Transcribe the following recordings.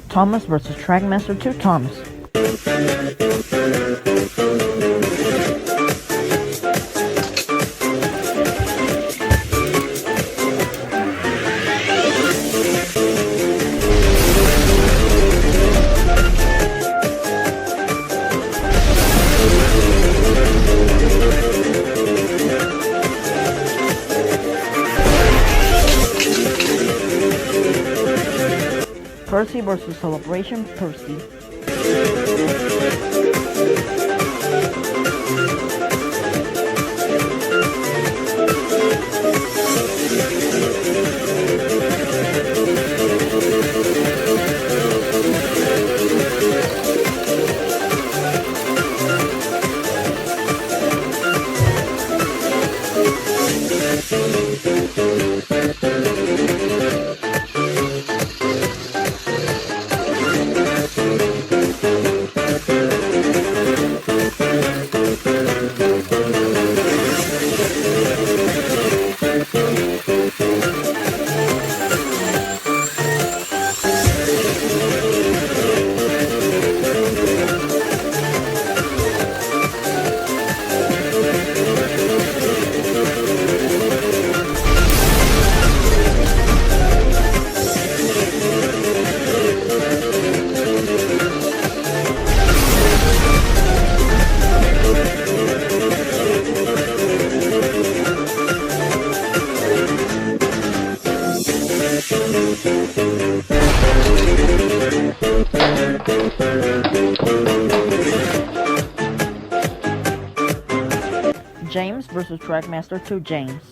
Thomas versus Trackmaster 2 Thomas. Percy versus Celebration Percy. James versus Trackmaster 2 James.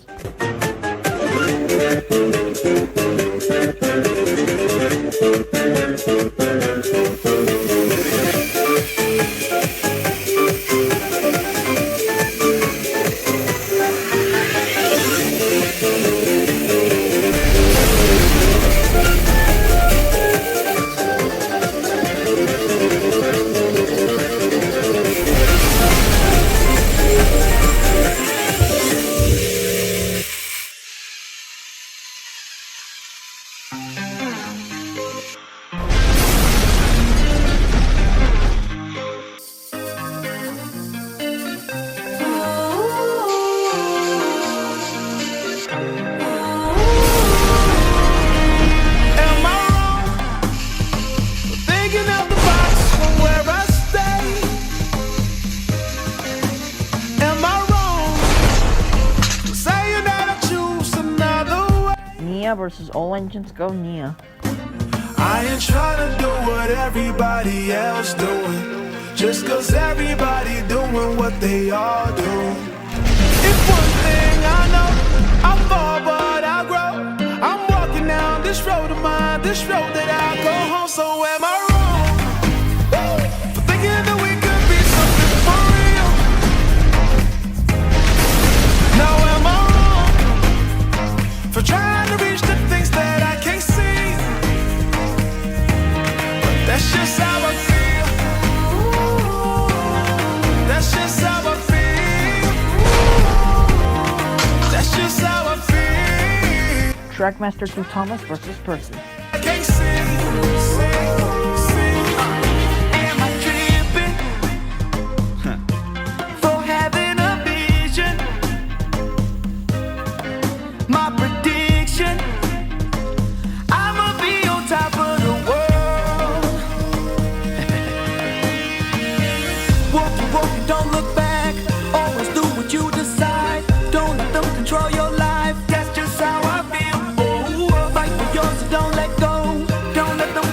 Nia versus All Engines Go Nia. I ain't trying to do what everybody else doing, just cause everybody doing what they all do. If one thing I know, I fall but I grow. I'm walking down this road of mine, this road that I go home. So am I wrong for thinking that we could be something for real? Now am I wrong for trying to reach the things that I can't see? But that's just how I feel. That's just how I feel. That's just how I feel. Trackmaster 2 Thomas versus Percy. I can't see. Am I tripping for having a vision? My prediction, I'ma be on top of the world. Walk, don't look back. Always do what you decide. Don't let them control your life. That's just how I feel. Oh, fight for yours, so don't let go. Don't let them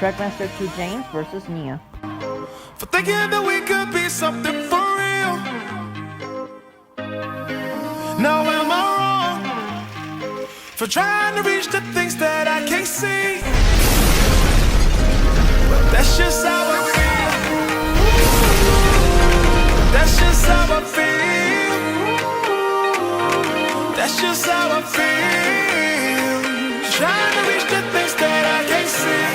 Trackmaster 2 James versus Nia. For thinking that we could be something for real. Now am I wrong for trying to reach the things that I can't see? But that's just how I feel. That's just how I feel. That's just how I feel. Trying to reach the things that I can't see.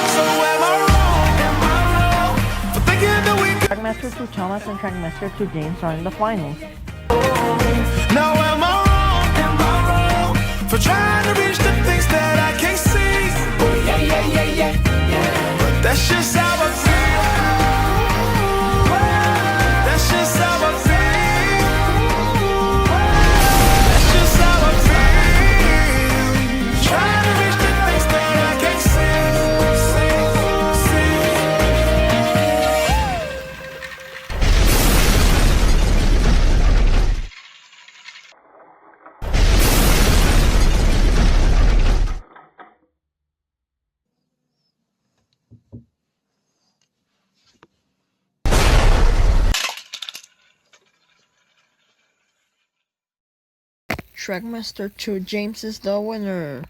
So am I wrong for thinking that we could? Trackmaster 2 Thomas and Trackmaster 2 James are in the finals. Now am I wrong for trying to reach the things that I can't see? Oh yeah. But that's just how I feel. That's just how I feel. That's just how I feel. Trying to reach the things that I can't see. Trackmaster 2 James is the winner.